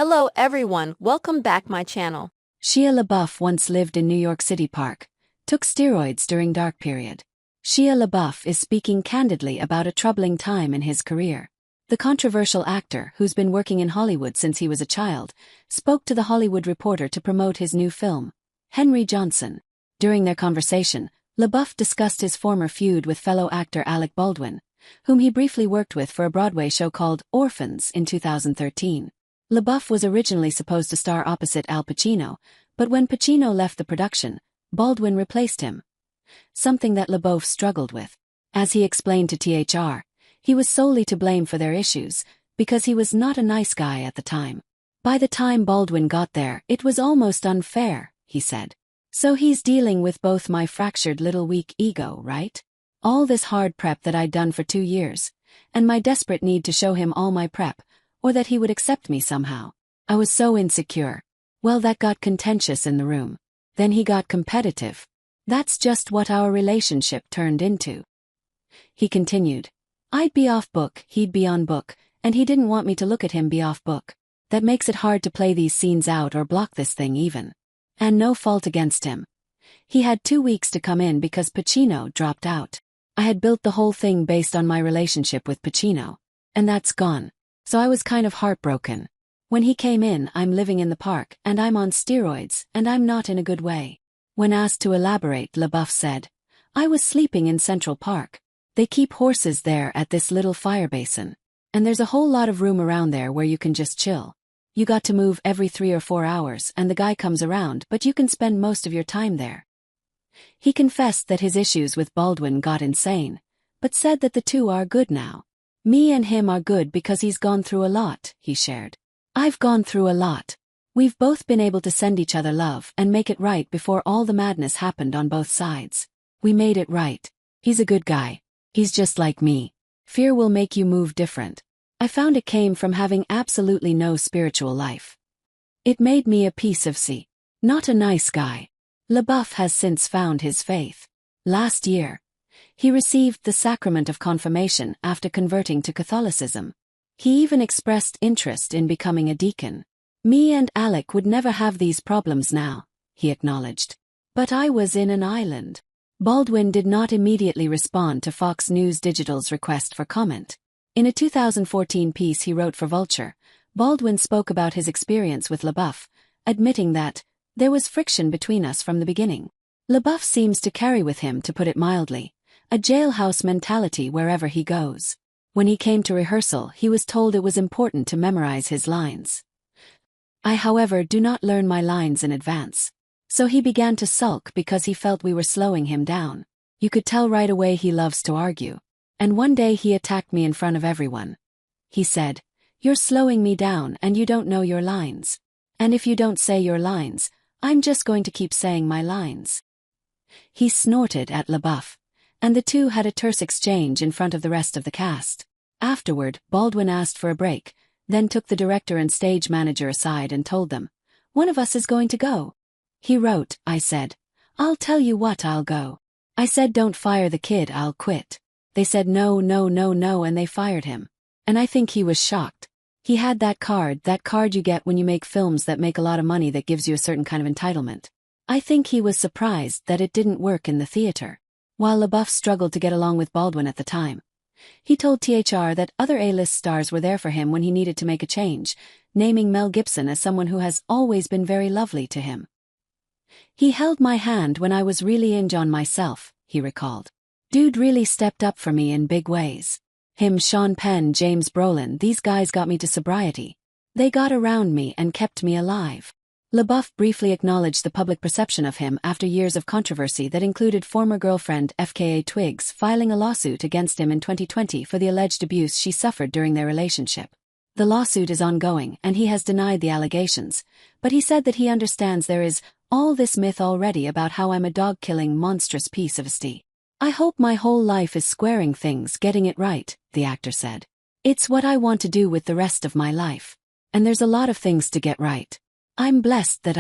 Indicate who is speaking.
Speaker 1: Hello everyone, welcome back my channel.
Speaker 2: Shia LaBeouf once lived in New York City Park, took steroids during dark period. Shia LaBeouf is speaking candidly about a troubling time in his career. The controversial actor, who's been working in Hollywood since he was a child, spoke to The Hollywood Reporter to promote his new film, Henry Johnson. During their conversation, LaBeouf discussed his former feud with fellow actor Alec Baldwin, whom he briefly worked with for a Broadway show called Orphans in 2013. LaBeouf was originally supposed to star opposite Al Pacino, but when Pacino left the production, Baldwin replaced him. Something that LaBeouf struggled with. As he explained to THR, he was solely to blame for their issues, because he was not a nice guy at the time. By the time Baldwin got there, it was almost unfair, he said. So he's dealing with both my fractured little weak ego, right? All this hard prep that I'd done for 2 years, and my desperate need to show him all my prep, or that he would accept me somehow. I was so insecure. Well, that got contentious in the room. Then he got competitive. That's just what our relationship turned into. He continued. I'd be off book, he'd be on book, and he didn't want me to look at him be off book. That makes it hard to play these scenes out or block this thing even. And no fault against him. He had 2 weeks to come in because Pacino dropped out. I had built the whole thing based on my relationship with Pacino. And that's gone. So I was kind of heartbroken. When he came in, I'm living in the park, and I'm on steroids, and I'm not in a good way. When asked to elaborate, LaBeouf said, I was sleeping in Central Park. They keep horses there at this little fire basin. And there's a whole lot of room around there where you can just chill. You got to move every 3 or 4 hours and the guy comes around, but you can spend most of your time there. He confessed that his issues with Baldwin got insane, but said that the two are good now. Me and him are good because he's gone through a lot, he shared. I've gone through a lot. We've both been able to send each other love and make it right before all the madness happened on both sides. We made it right. He's a good guy. He's just like me. Fear will make you move different. I found it came from having absolutely no spiritual life. It made me a piece of not a nice guy. LaBeouf has since found his faith. Last year, he received the sacrament of confirmation after converting to Catholicism. He even expressed interest in becoming a deacon. Me and Alec would never have these problems now, he acknowledged. But I was in an island. Baldwin did not immediately respond to Fox News Digital's request for comment. In a 2014 piece he wrote for Vulture, Baldwin spoke about his experience with LaBeouf, admitting that there was friction between us from the beginning. LaBeouf seems to carry with him, to put it mildly, a jailhouse mentality wherever he goes. When he came to rehearsal, he was told it was important to memorize his lines. I, however, do not learn my lines in advance. So he began to sulk because he felt we were slowing him down. You could tell right away he loves to argue. And one day he attacked me in front of everyone. He said, "You're slowing me down and you don't know your lines. And if you don't say your lines, I'm just going to keep saying my lines." He snorted at LaBeouf, and the two had a terse exchange in front of the rest of the cast. Afterward, Baldwin asked for a break, then took the director and stage manager aside and told them, "One of us is going to go." He wrote, I said, "I'll tell you what, I'll go." I said, "Don't fire the kid, I'll quit." They said no, no, no, no, and they fired him. And I think he was shocked. He had that card you get when you make films that make a lot of money that gives you a certain kind of entitlement. I think he was surprised that it didn't work in the theater. While LaBeouf struggled to get along with Baldwin at the time, he told THR that other A-list stars were there for him when he needed to make a change, naming Mel Gibson as someone who has always been very lovely to him. He held my hand when I was really in on myself, he recalled. Dude really stepped up for me in big ways. Him, Sean Penn, James Brolin, these guys got me to sobriety. They got around me and kept me alive. LaBeouf briefly acknowledged the public perception of him after years of controversy that included former girlfriend FKA Twigs filing a lawsuit against him in 2020 for the alleged abuse she suffered during their relationship. The lawsuit is ongoing and he has denied the allegations, but he said that he understands there is all this myth already about how I'm a dog-killing monstrous piece of I hope my whole life is squaring things, getting it right, the actor said. It's what I want to do with the rest of my life. And there's a lot of things to get right. I'm blessed that